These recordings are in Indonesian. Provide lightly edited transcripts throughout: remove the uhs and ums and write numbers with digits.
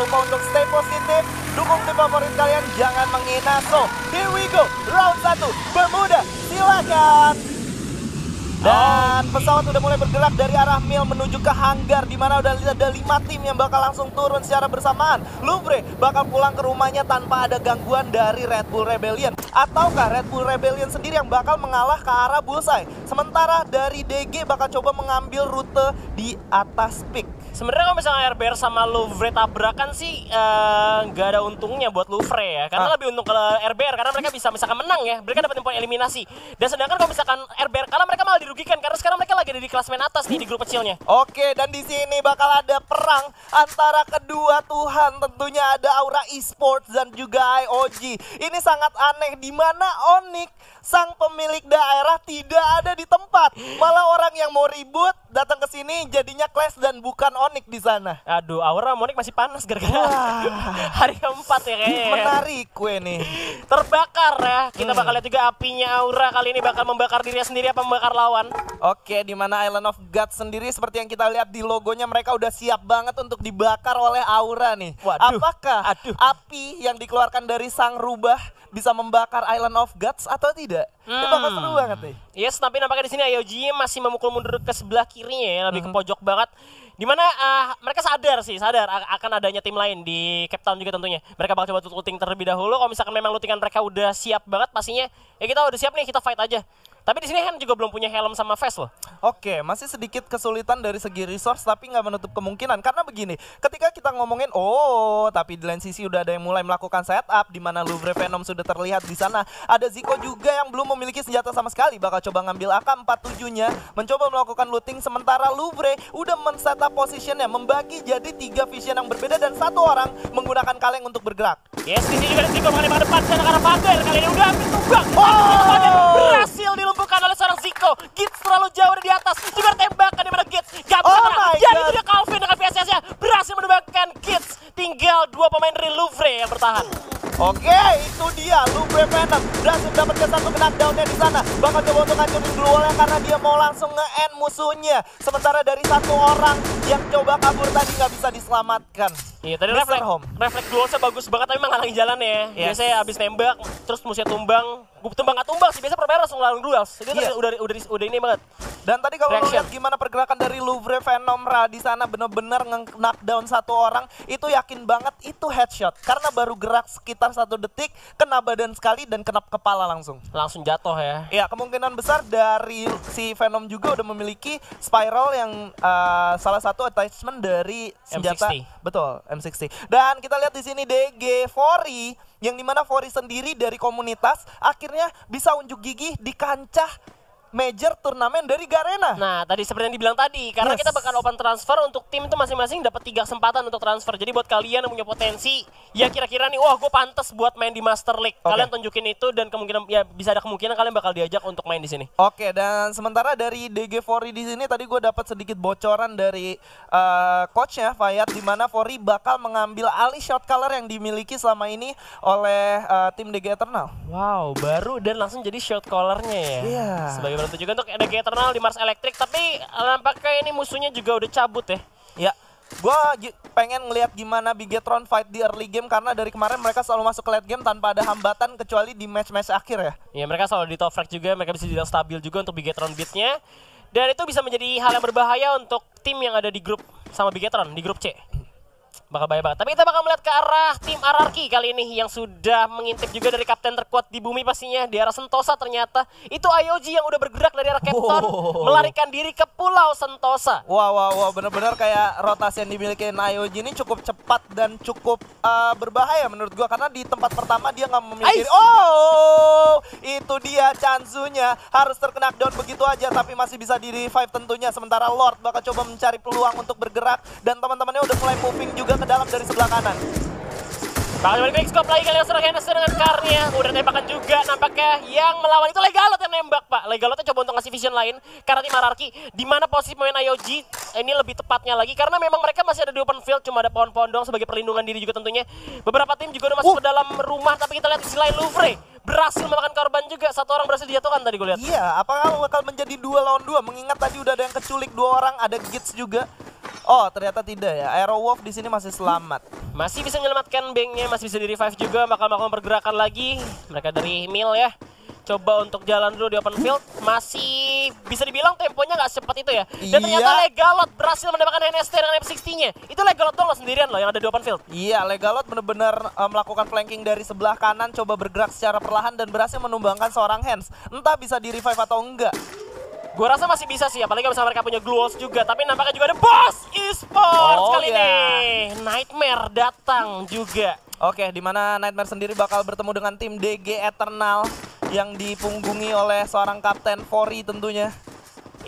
lupa untuk stay positif, dukung tim favorit kalian, jangan menghina. So, here we go, round 1, Bermuda, silakan. Dan pesawat udah mulai bergerak dari arah Mil menuju ke hanggar, di mana udah ada 5 tim yang bakal langsung turun secara bersamaan. Louvre bakal pulang ke rumahnya tanpa ada gangguan dari Red Bull Rebellion. Ataukah Red Bull Rebellion sendiri yang bakal mengalah ke arah Bullseye? Sementara dari DG bakal coba mengambil rute di atas peak. Sebenarnya kalau misalnya RBR sama Louvre tabrakan sih nggak ada untungnya buat Louvre ya. Karena lebih untung ke RBR karena mereka bisa misalkan menang ya. Mereka dapat poin eliminasi. Dan sedangkan kalau misalkan RBR kalah mereka malah dirugikan karena sekarang mereka lagi ada di klasemen atas nih di grup kecilnya. Oke, dan di sini bakal ada perang antara kedua Tuhan. Tentunya ada Aura Esports dan juga IOG. Ini sangat aneh di mana Onyx sang pemilik daerah tidak ada di tempat. Malah orang yang mau ribut datang ke sini jadinya Clash dan bukan Onyx di sana. Aduh, Aura Onyx masih panas gara-gara hari keempat ya kayaknya. Menarik kue nih. Terbakar ya. Kita bakal lihat juga apinya Aura kali ini bakal membakar dirinya sendiri apa membakar lawan. Oke, di mana Island of God sendiri seperti yang kita lihat di logonya mereka udah siap banget untuk dibakar oleh Aura nih. Waduh. Apakah api yang dikeluarkan dari sang rubah bisa membakar Island of Gods atau tidak? Itu bakal seru banget nih. Yes, tapi nampaknya di sini IOG masih memukul mundur ke sebelah kirinya ya, lebih ke pojok banget. Dimana mereka sadar akan adanya tim lain di Cape Town juga tentunya. Mereka bakal coba looting terlebih dahulu. Kalau misalkan memang lootingan mereka udah siap banget, pastinya ya kita udah siap nih, kita fight aja. Tapi di sini Han juga belum punya helm sama vest loh. Oke, masih sedikit kesulitan dari segi resource, tapi nggak menutup kemungkinan. Karena begini, ketika kita ngomongin, tapi di lain sisi udah ada yang mulai melakukan setup, di mana Louvre Venom sudah terlihat di sana. Ada Zico juga yang belum memiliki senjata sama sekali, bakal coba ngambil AK-47-nya, mencoba melakukan looting. Sementara Louvre udah men-setup positionnya, membagi jadi 3 vision yang berbeda dan 1 orang menggunakan kaleng untuk bergerak. Yes, di sini juga Zico mengenai depan sana karena Faber kali ini udah ambil tumbang. Berhasil dilumpuhkan oleh seorang Zico. Gits terlalu jauh di atas. Juga tembakan di mana Gits gak bisa kena. Jadi juga Calvin dengan PSS-nya berhasil menumbangkan Gits. Tinggal 2 pemain dari Louvre yang bertahan. Oke, itu dia Louvre Venom berhasil mendapatkan 1 knockdown-nya di sana. Bakal coba untuk ngancurin glowalnya karena dia mau langsung nge-end musuhnya. Sementara dari 1 orang yang coba kabur tadi nggak bisa diselamatkan. Iya, tadi refleks glowalnya bagus banget tapi menghalangi jalan ya. Biasanya abis nembak, terus musuhnya tumbang. Tumbang nggak tumbang sih, biasanya permain langsung lalu duels. Itu udah ini banget. Dan tadi kalau lu lihat gimana pergerakan dari Louvre Venom di sana bener-bener nge-knockdown 1 orang, itu yakin banget itu headshot. Karena baru gerak sekitar 1 detik, kena badan sekali dan kena kepala langsung. Langsung jatuh ya. Ya, kemungkinan besar dari si Venom juga udah memiliki spiral yang salah satu attachment dari senjata M60. Betul, M60. Dan kita lihat di sini DG Fori yang dimana Fori sendiri dari komunitas akhirnya bisa unjuk gigi di kancah major turnamen dari Garena. Nah, tadi seperti yang dibilang tadi, karena kita bakal open transfer untuk tim itu masing-masing dapat 3 kesempatan untuk transfer. Jadi buat kalian yang punya potensi, ya kira-kira nih, wah gue pantas buat main di Master League. Kalian tunjukin itu dan kemungkinan ya bisa ada kemungkinan kalian bakal diajak untuk main di sini. Oke, dan sementara dari DG Fori di sini tadi gue dapat sedikit bocoran dari coachnya Fayat, di mana Fori bakal mengambil alih shot caller yang dimiliki selama ini oleh tim DG Eternal. Wow, baru dan langsung jadi shot callernya ya. Iya. Sebagai bantu juga untuk DG Eternal di Mars Electric, tapi nampaknya ini musuhnya juga udah cabut ya. Ya, gue pengen ngelihat gimana Bigetron fight di early game karena dari kemarin mereka selalu masuk ke late game tanpa ada hambatan kecuali di match-match akhir ya. Ya, mereka selalu di top frag juga, mereka bisa dibilang stabil juga untuk Bigetron beatnya. Dan itu bisa menjadi hal yang berbahaya untuk tim yang ada di grup sama Bigetron, di grup C. Bakal bahaya banget. Tapi kita bakal melihat ke arah tim Ararki kali ini yang sudah mengintip juga dari kapten terkuat di bumi pastinya di arah Sentosa. Ternyata itu IOG yang udah bergerak dari arah Cape Town melarikan diri ke Pulau Sentosa. Wow, bener-bener kayak rotasi yang dimiliki IOG ini cukup cepat dan cukup berbahaya menurut gua karena di tempat pertama dia nggak memiliki. Itu dia Chanzu-nya harus terkena down begitu aja tapi masih bisa di revive tentunya. Sementara Lord bakal coba mencari peluang untuk bergerak dan teman-temannya udah mulai moving juga ke dalam dari sebelah kanan. Bakal balik quick scope lagi kali yang serang Henderson dengan Karnya. Udah tembakan juga nampaknya yang melawan itu Legalot yang nembak pak. Legalotnya coba untuk ngasih vision lain karena tim Ararki. Dimana posisi pemain IOG ini lebih tepatnya lagi karena memang mereka masih ada di open field. Cuma ada pohon-pohon doang sebagai perlindungan diri juga tentunya. Beberapa tim juga udah masuk ke dalam rumah tapi kita lihat di sisi lain Louvre berhasil memakan korban juga. 1 orang berhasil dijatuhkan tadi gue lihat. Iya, apakah bakal menjadi 2 lawan 2 mengingat tadi udah ada yang keculik 2 orang, ada Gits juga. Oh, ternyata tidak ya. Aerowolf di sini masih selamat. Masih bisa menyelamatkan banknya, masih bisa di revive juga, bakal melakukan pergerakan lagi. Mereka dari Mil ya. Coba untuk jalan dulu di open field, masih bisa dibilang temponya nggak secepat itu ya. Dan ternyata Legalot berhasil mendapatkan NST dengan F60-nya. Itu Legalot doang loh sendirian loh yang ada di open field. Iya, Legalot benar-benar melakukan flanking dari sebelah kanan, coba bergerak secara perlahan dan berhasil menumbangkan seorang Hands. Entah bisa di revive atau enggak. Gue rasa masih bisa sih, apalagi misalnya mereka punya Glue Walls juga. Tapi nampaknya juga ada Boss Esports kali ini. Nightmare datang juga. Oke, di mana Nightmare sendiri bakal bertemu dengan tim DG Eternal yang dipunggungi oleh seorang Kapten Fori tentunya.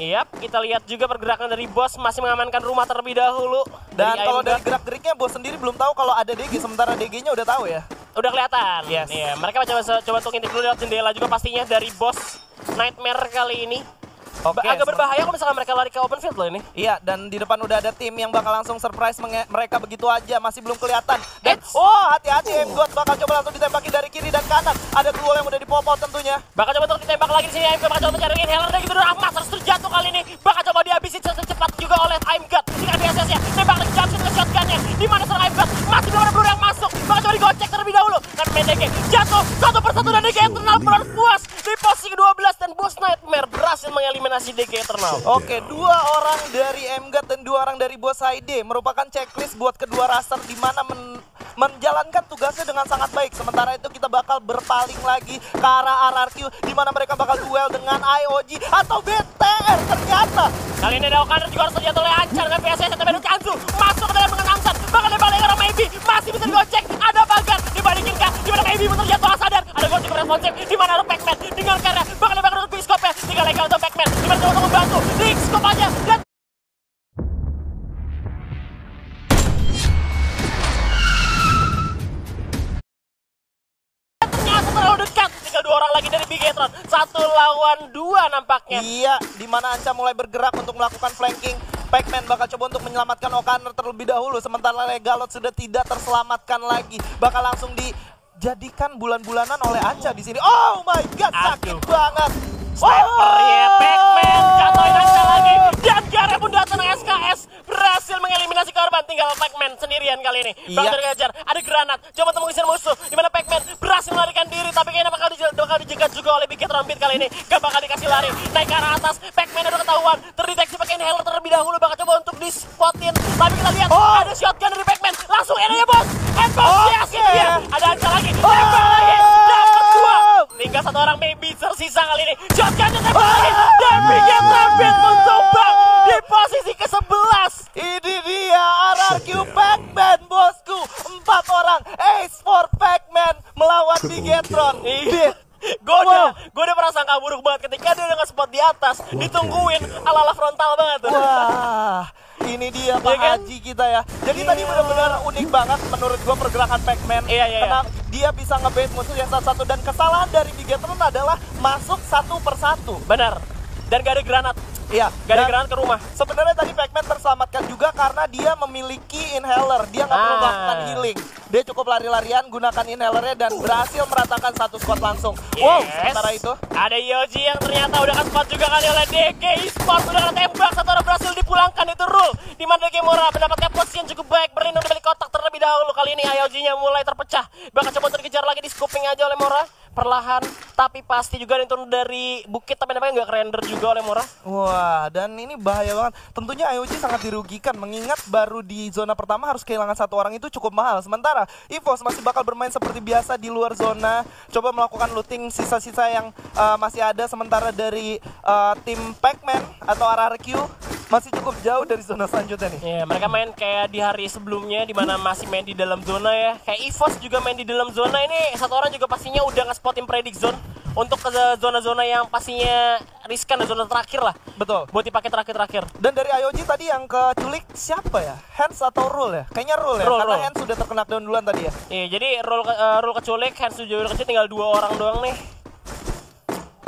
Yap, kita lihat juga pergerakan dari Boss masih mengamankan rumah terlebih dahulu. Dan kalau dari gerak-geriknya Boss sendiri belum tahu kalau ada DG, sementara DG-nya udah tahu ya. Udah kelihatan. Yes. Iya, mereka coba untuk intip dulu lewat jendela juga pastinya dari Boss Nightmare kali ini. Agak berbahaya kalau misalnya mereka lari ke open field loh ini. Iya, dan di depan udah ada tim yang bakal langsung surprise mereka begitu aja, masih belum kelihatan. Dan hati-hati, M-God bakal coba langsung ditembaki dari kiri dan kanan. Ada Glue yang udah dipop-out tentunya. Bakal coba untuk ditembak lagi di sini. M-God bakal coba mencari inhaler dan gitu doang. Harus terjatuh kali ini. Bakal coba dihabisin secepat juga oleh M-God. Dengan BSS-nya, tembak lagi Johnson ke shotgun-nya. Dimana seorang M-God masih belum ada peluru yang masuk. Bakal coba digocek terlebih dahulu. Dan main DG jatuh satu persatu dan DG Eternal puas di posisi ke-12 dan Boss Nightmare berhasil mengeliminasi DG Eternal. Oke, 2 orang dari M-God dan 2 orang dari Boss ID merupakan checklist buat kedua raster di mana menjalankan tugasnya dengan sangat baik. Sementara itu kita bakal berpaling lagi ke arah RRQ di mana mereka bakal duel dengan IOG atau BTR ternyata. Kali ini ada Okaner juga harus terjatuh oleh Ancar dengan PSS tapi ada Kanzu masuk ke dalam dengan Angsan. Bahkan dibalik orang Maybe masih bisa digocek. Ada Bagan dibalikin kan di mana Maybe pun terjatuh sadar. Ada gocek responsif di mana ada Pac-Man dengan karya bahkan untuk Biskopnya tinggal legal untuk Pac-Man di mana coba untuk membantu Biskop aja dan ternyata terlalu dekat. Tinggal 2 orang lagi dari Bigetron, 1 lawan 2 nampaknya. Iya, di mana Anca mulai bergerak untuk melakukan flanking. Pac-Man bakal coba untuk menyelamatkan Okaner terlebih dahulu, sementara Legalot sudah tidak terselamatkan lagi. Bakal langsung dijadikan bulan-bulanan oleh Anca di sini. Oh my god, sakit banget. Snipernya Pac-Man jatuhin Anca lagi. Dan Gare pun datang SKS berhasil mengeliminasi korban. Tinggal Pac-Man sendirian kali ini. Bakal dikejar, ada granat. Coba untuk mengusir musuh. Dimana Pac-Man berhasil melarikan diri. Tapi kayaknya bakal dijegat juga oleh Bigetron Beat kali ini. Gak bakal dikasih lari. Naik ke arah atas. Pac-Man udah ketahuan. Terdeteksi pakai inhaler terlebih dahulu. Bakal coba untuk di-spotin. Tapi kita lihat ada shotgun dari Pac-Man. Langsung aja bos. And bos, yes, dia. Ada Anca lagi. Tembak lagi. Dapat 2. Tinggal 1 orang maybe tersisa kali ini. Shotgunnya tembak lagi. Dan Bigetron Beat mencombang di posisi ke-11. Ini dia RRQ Pac-Man bosku. 4 orang Ace for Pac-Man melawan Bigetron. Gue udah prasangka buruk banget ketika dia dengan spot di atas ditungguin ala-ala frontal banget tuh. Wah, ini dia Pak Haji kita ya. Jadi tadi benar-benar unik banget menurut gue pergerakan Pac-Man. Karena dia bisa ngebait musuh yang satu-satu dan kesalahan dari Bigetron adalah masuk satu persatu. Benar. Dan gak ada granat. Iya, gak ada granat ke rumah. Sebenarnya tadi Pac-Man terselamatkan juga karena dia memiliki inhaler. Dia nggak perlu melakukan healing. Dia cukup lari-larian gunakan inhalernya dan berhasil meratakan satu squad langsung. Wow, sementara itu ada Yoji yang ternyata udah spot juga kali oleh DG Esports. Udah kena tembak, 1 orang berhasil dipulangkan. Itu rule di mana DG Mora mendapatkan posisi yang cukup baik, berlindung di balik kotak terlebih dahulu. Kali ini IOG-nya mulai terpecah. Bakal coba terkejar lagi di scoping aja oleh Mora. Perlahan tapi pasti juga turun dari bukit, tapi nampaknya nggak render juga oleh Mora. Wah, dan ini bahaya banget. Tentunya IOG sangat dirugikan mengingat baru di zona pertama harus kehilangan 1 orang itu cukup mahal. Sementara EVOS masih bakal bermain seperti biasa di luar zona, coba melakukan looting sisa-sisa yang masih ada. Sementara dari tim Pac-Man atau RRQ masih cukup jauh dari zona selanjutnya nih. Iya, mereka main kayak di hari sebelumnya di mana masih main di dalam zona ya. Kayak EVOS juga main di dalam zona ini. 1 orang juga pastinya udah nge-spotin predict zone untuk ke zona-zona yang pastinya riskan, zona terakhir lah. Betul. Buat dipakai terakhir-terakhir. Dan dari IOG tadi yang keculik siapa ya? Hands atau Rule ya? Kayaknya Rule ya, karena Hands sudah terkena down duluan tadi ya. Iya, jadi Rule keculik, Hands udah kecil, tinggal 2 orang doang nih.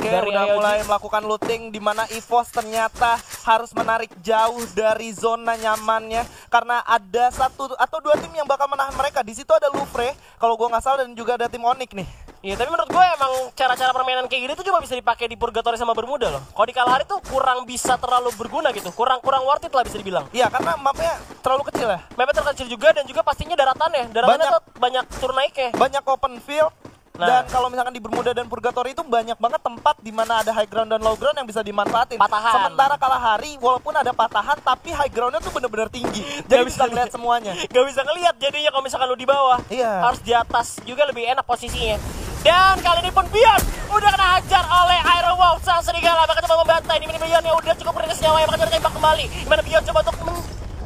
Oke, udah mulai melakukan looting di mana EVOS ternyata harus menarik jauh dari zona nyamannya karena ada 1 atau 2 tim yang bakal menahan mereka mereka. Di situ ada Louvre, kalau gua nggak salah, dan juga ada tim Onyx nih. Iya, tapi menurut gue emang cara-cara permainan kayak gini tuh cuma bisa dipakai di Purgatory sama Bermuda loh. Kalau di Kalahari tuh kurang bisa terlalu berguna gitu, kurang worth it lah bisa dibilang. Iya, karena mapnya terlalu kecil ya. Mapnya terkecil juga dan juga pastinya daratannya tuh banyak turun naiknya. Banyak open field. Nah. Dan kalau misalkan di Bermuda dan Purgatory itu banyak banget tempat di mana ada high ground dan low ground yang bisa dimanfaatin. Patahan. Sementara Kalahari walaupun ada patahan tapi high groundnya tuh bener-bener tinggi. Jadi bisa ngeliat semuanya. Gak bisa ngeliat jadinya kalau misalkan lu di bawah. Iya. Harus di atas juga lebih enak posisinya. Dan kali ini pun Bion udah kena hajar oleh Iron Wolf sang serigala. Bahkan coba membantai. Di mini Bion yang udah cukup beringas nyawanya. Bahkan coba tembak kembali. Gimana Bion coba untuk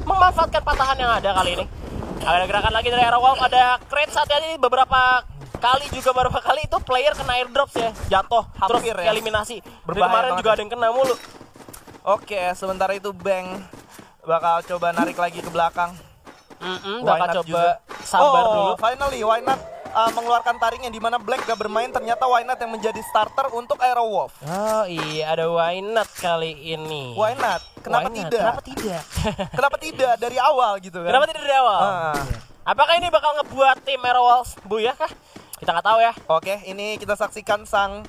memanfaatkan patahan yang ada kali ini. Ada gerakan lagi dari Iron Wolf. Ada crate saat ini beberapa kali itu player kena airdrops ya, jatuh Hampir terus ya. eliminasi. Dari Berbahaya kemarin banget juga ada yang kena mulu. Oke, sementara itu Bang bakal coba narik lagi ke belakang. Bakal coba sabar dulu. Finally Why Not mengeluarkan taringnya, di mana Black gak bermain, ternyata Why Not yang menjadi starter untuk Aero Wolf. Oh iya, ada Why Not kali ini. Why Not? Kenapa Why not? tidak? Kenapa tidak? Kenapa tidak dari awal gitu kan? Kenapa tidak dari awal? Apakah ini bakal ngebuat tim Aero Wolf buyah kah? Kita nggak tahu ya. Oke, ini kita saksikan sang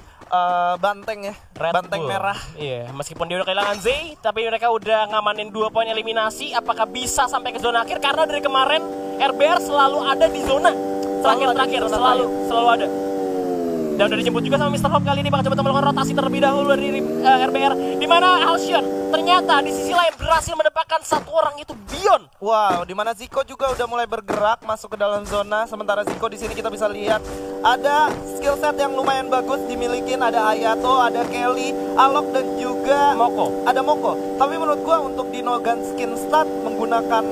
banteng ya, Red banteng Bull. merah. Iya, meskipun dia udah kehilangan Zay, tapi mereka udah ngamanin 2 poin eliminasi. Apakah bisa sampai ke zona akhir? Karena dari kemarin RBR selalu ada di zona terakhir, selalu ada. Dan udah dijemput juga sama Mr. Hop kali ini, bakal coba melakukan rotasi terlebih dahulu dari RBR. Di mana Halcyon ternyata di sisi lain berhasil mendapatkan satu orang, itu Bion. Wow, di mana Zico juga udah mulai bergerak masuk ke dalam zona. Sementara Zico di sini kita bisa lihat ada skill set yang lumayan bagus dimilikin. Ada Hayato, ada Kelly, Alok dan juga Moko. Ada Moko. Tapi menurut gua untuk di no gun skin stat menggunakan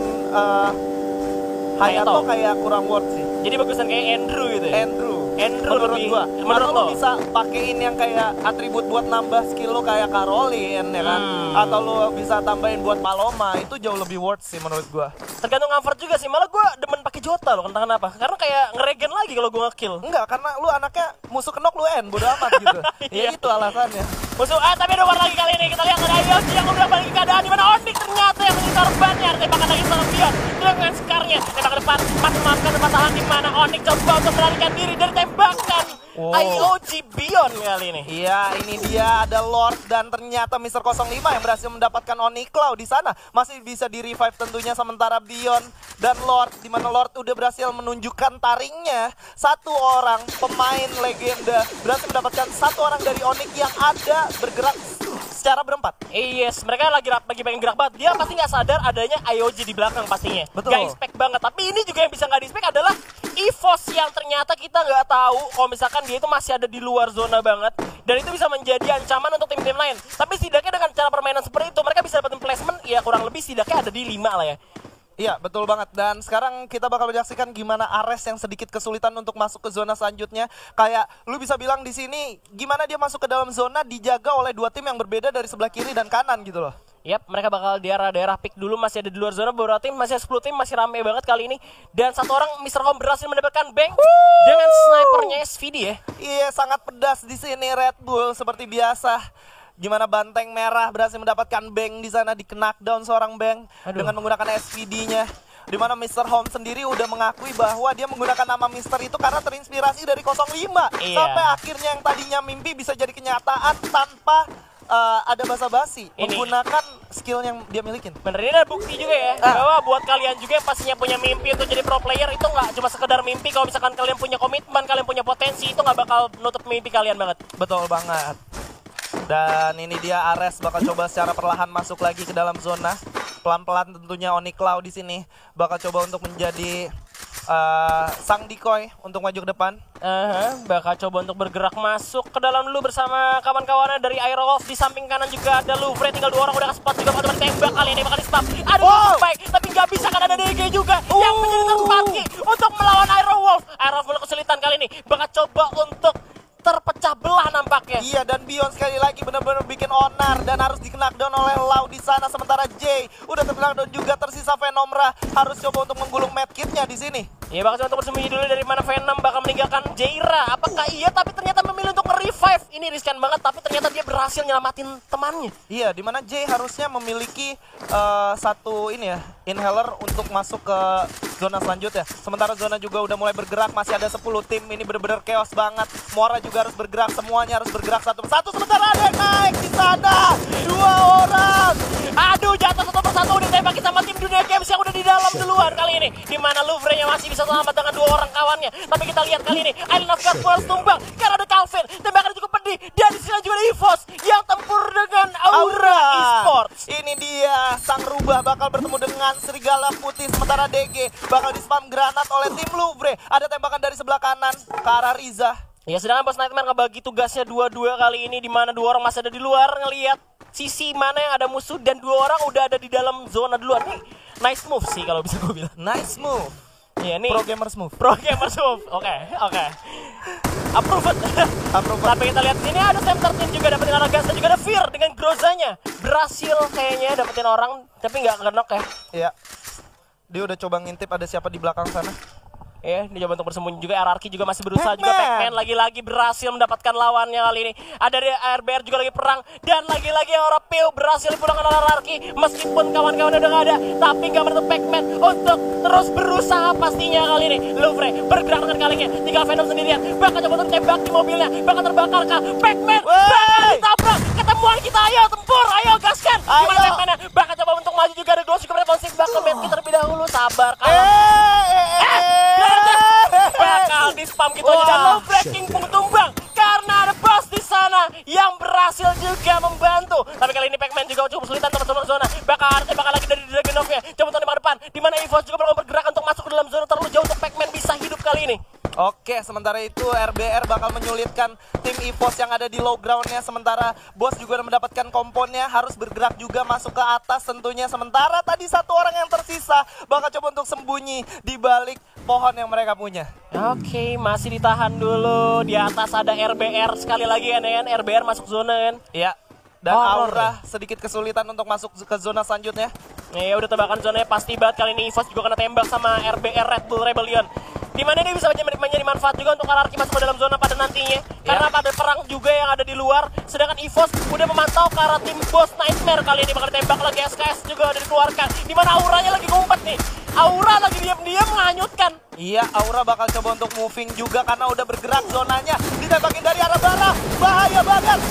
Hayato kayak kurang worth sih. Jadi bagusan kayak Andrew gitu ya. Andrew menurut lebih, gua. menurut Atau lo? lo bisa pakein yang kayak atribut buat nambah skill lo kayak Caroline ya kan. Atau lo bisa tambahin buat Paloma, itu jauh lebih worth sih menurut gua. Tergantung comfort juga sih. Malah gue demen pakai Jota loh, entah kenapa. Karena kayak ngeregen lagi kalau gue nge-kill. Enggak, karena lu anaknya musuh kenok lu bodo amat gitu. Ya itu alasannya. Musuh tapi ada war lagi kali ini. Kita lihat ada Yoshi yang udah balik keadaan di mana Onyx ternyata yang menjadi korbannya. Tembakan lagi sama Bion dengan skarnya. Tembak ke depan, memaafkan patahan di mana Onyx coba untuk melarikan diri dari tembakan. IOG Bion kali ini. Iya, ini dia ada Lord dan ternyata Mr. 05 yang berhasil mendapatkan Oniklau di sana. Masih bisa di revive tentunya, sementara Bion dan Lord, di mana Lord udah berhasil menunjukkan taringnya. Satu orang pemain legenda berhasil mendapatkan satu orang dari Onyx yang ada bergerak secara berempat. Yes, mereka lagi pengen gerak banget. Dia pasti nggak sadar adanya IOG di belakang pastinya. Betul. Gak expect banget. Tapi ini juga yang bisa nggak di-expect adalah EVOS yang ternyata kita nggak tahu kalau misalkan dia itu masih ada di luar zona banget. Dan itu bisa menjadi ancaman untuk tim-tim lain. Tapi setidaknya dengan cara permainan seperti itu, mereka bisa dapetin placement ya kurang lebih setidaknya ada di 5 lah ya. Iya, betul banget. Dan sekarang kita bakal menyaksikan gimana Ares yang sedikit kesulitan untuk masuk ke zona selanjutnya. Kayak lu bisa bilang di sini gimana dia masuk ke dalam zona dijaga oleh 2 tim yang berbeda dari sebelah kiri dan kanan gitu loh. Yap, mereka bakal di daerah pick dulu, masih ada di luar zona beberapa tim, masih ada 10 tim, masih rame banget kali ini. Dan satu orang Mr. Home berhasil mendapatkan Bang dengan snipernya SVD ya. Iya, sangat pedas di sini Red Bull seperti biasa. Gimana banteng merah berhasil mendapatkan Bang di sana, di knockdown seorang Bang dengan menggunakan SVD-nya. Di mana Mr. Home sendiri udah mengakui bahwa dia menggunakan nama Mr. itu karena terinspirasi dari 05. Iya. Sampai akhirnya yang tadinya mimpi bisa jadi kenyataan tanpa ada basa-basi menggunakan skill yang dia milikin. Bener, ini ada bukti juga ya bahwa buat kalian juga yang pastinya punya mimpi untuk jadi pro player itu nggak cuma sekedar mimpi. Kalau misalkan kalian punya komitmen, kalian punya potensi, itu nggak bakal nutup mimpi kalian banget. Betul banget. Dan ini dia Ares bakal coba secara perlahan masuk lagi ke dalam zona. Pelan-pelan tentunya Oniklau di sini bakal coba untuk menjadi sang decoy untuk maju ke depan. Bakal coba untuk bergerak masuk ke dalam dulu bersama kawan-kawannya dari Aero Wolf. Di samping kanan juga ada Louvre, tinggal 2 orang udah ke spot juga bakal tembak kali ini bakal di stop. Aduh, baik, tapi nggak bisa kan ada DG juga yang menjadi terpaki untuk melawan Aero Wolf. Aero Wolf kesulitan kali ini, bakal coba untuk terpecah belah nampaknya. Iya, dan Bion sekali lagi benar-benar bikin onar dan harus di-knockdown oleh Lau di sana. Sementara Jay udah ter-knockdown juga, tersisa Venomra harus coba untuk menggulung medkitnya di sini. Ya bakal coba untuk bersembunyi dulu dari mana Venom bakal meninggalkan Jaira. Apakah iya tapi ternyata memilih untuk nge-revive. Ini riskan banget tapi ternyata dia berhasil nyelamatin temannya. Iya, dimana Jay harusnya memiliki satu ini ya, inhaler untuk masuk ke zona selanjutnya. Sementara zona juga udah mulai bergerak, masih ada 10 tim. Ini bener-bener chaos banget. Mora juga harus bergerak, semuanya harus bergerak satu persatu. Sementara ada yang naik di sana. 2 orang. Aduh, jatuh satu persatu udah ditembaki sama tim Dunia Games yang udah di dalam duluan kali ini. Dimana Louvre-nya masih bisa selamat dengan 2 orang kawannya. Tapi kita lihat kali ini Island of God harus tumbang karena ada Calvin. Tembakan cukup pedih. Dan di sini juga ada EVOS yang tempur dengan Aura Esports. Ini dia, sang rubah bakal bertemu dengan Serigala Putih. Sementara DG bakal di-spam granat oleh tim Louvre. Ada tembakan dari sebelah kanan ke arah Riza. Ya, sedangkan Bos Nightmare ngebagi tugasnya 2-2 kali ini, dimana 2 orang masih ada di luar ngelihat sisi mana yang ada musuh dan 2 orang udah ada di dalam zona duluan. Nih, nice move sih kalau bisa gue bilang. Nice move. Iya, nih. Pro gamers move. Pro gamers move. Oke. Approved. Tapi kita lihat sini ada Sam 13 juga dapetin orang gas dan juga ada Fear dengan Grozanya. Berhasil kayaknya dapetin orang tapi nggak kenok ya. Iya. Dia udah coba ngintip ada siapa di belakang sana. Ya, dia coba untuk bersembunyi juga. RRQ juga masih berusaha juga. Pac-Man lagi-lagi berhasil mendapatkan lawannya kali ini. Ada dari RBR juga lagi perang. Dan lagi-lagi Aura Peo berhasil dipulangkan oleh RRQ. Meskipun kawan-kawan udah gak ada, tapi gak menutup Pac-Man untuk terus berusaha pastinya kali ini. Louvre bergerak dengan kalinya. Tinggal Venom sendirian. Bakal coba untuk tembak di mobilnya. Bakal terbakar kah? Pac-Man bakal ditabrak. Ketemuan kita, ayo tempur, ayo gaskan. Gimana Pac-Man-nya? Bakal coba untuk maju juga. Ada Glow juga responsif. Bakal medkit terlebih dahulu. Sabar bakal di spam gitu aja dan low breaking pun tumbang karena ada boss di sana yang berhasil juga membantu. Tapi kali ini Pac-Man juga cukup kesulitan teman-teman zona. Bakal lagi dari Dragunovnya. Coba tonton di depan di mana EVOS juga bakal bergerak untuk masuk ke dalam zona terlalu jauh untuk Pac-Man bisa hidup kali ini. Oke, sementara itu RBR bakal menyulitkan tim EVOS yang ada di low groundnya. Sementara Bos juga udah mendapatkan komponnya, harus bergerak juga masuk ke atas tentunya. Sementara tadi 1 orang yang tersisa bakal coba untuk sembunyi di balik pohon yang mereka punya. Oke, masih ditahan dulu. Di atas ada RBR sekali lagi kan, RBR masuk zona kan. Iya. Dan Aura sedikit kesulitan untuk masuk ke zona selanjutnya. Ya udah tebakan zonanya pasti banget kali ini. EVOS juga kena tembak sama RBR Red Bull Rebellion. Dimana dia bisa menjadi manfaat juga untuk RRQ masuk ke dalam zona pada nantinya. Karena pada perang juga yang ada di luar. Sedangkan EVOS udah memantau ke arah tim Boss Nightmare kali ini. Bakal ditembak lagi, SKS juga udah dikeluarkan. Dimana Auranya lagi ngumpet nih. Aura lagi diam-diam menghanyutkan. Iya, Aura bakal coba untuk moving juga karena udah bergerak zonanya. Ditembakin dari arah barat. Bahaya banget.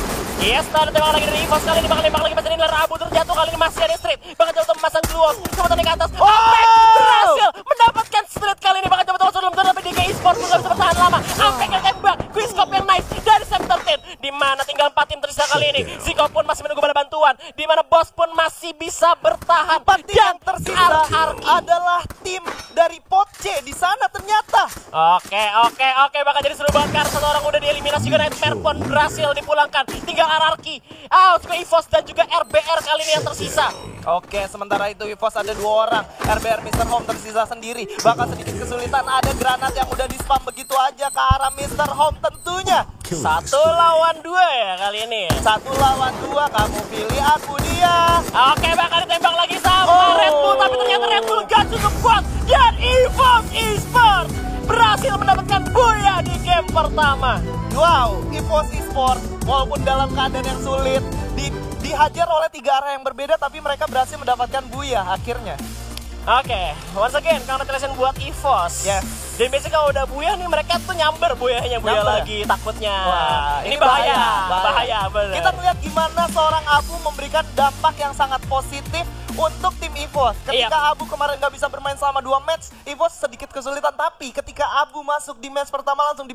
Yes, ada tembak lagi dari EVOS kali ini. Bakal tembak lagi masih lar abu terjatuh kali ini masih ada Street. Bakal coba untuk memasang Gluon. Coba tadi ke atas. Apex berhasil mendapatkan Street kali ini. Bakal coba masuk dalam zona tapi DG Esports nggak bisa bertahan lama. Apex yang tembak. Quickscope yang nice dari Sam 13. Dimana tinggal 4 tim tersisa kali ini. Ziko pun masih menunggu bala bantuan. Dimana Boss pun masih bisa bertahan. 4 tim yang tersisa adalah tim dari Pot C di sana ternyata. Oke, bakal jadi seru banget karena 1 orang udah dieliminasi juga. Nightmare pun berhasil dipulangkan. Tinggal RRQ, juga EVOS dan juga RBR kali ini yang tersisa. Oke, sementara itu EVOS ada 2 orang. RBR Mr. Home tersisa sendiri. Bakal sedikit kesulitan, ada granat yang udah di-spam begitu aja ke arah Mr. Home tentunya. 1 lawan 2 ya kali ini. 1 lawan 2, kamu pilih aku dia. Oke, bakal ditembak lagi sama Red Bull. Tapi ternyata Red Bull gak cukup kuat. Dan EVOS Esports berhasil mendapatkan buya di game pertama. Wow, EVOS Esports walaupun dalam keadaan yang sulit dihajar oleh 3 arah yang berbeda, tapi mereka berhasil mendapatkan buya akhirnya. Oke, once again congratulations buat EVOS. Yes. Dan biasanya kalau udah buya nih mereka tuh nyamber buyanya lagi takutnya. Wah, ini bahaya bener. Kita melihat gimana seorang Abu memberikan dampak yang sangat positif untuk tim EVOS. Ketika Abu kemarin nggak bisa bermain selama 2 match, EVOS sedikit kesulitan, tapi ketika Abu masuk di match pertama langsung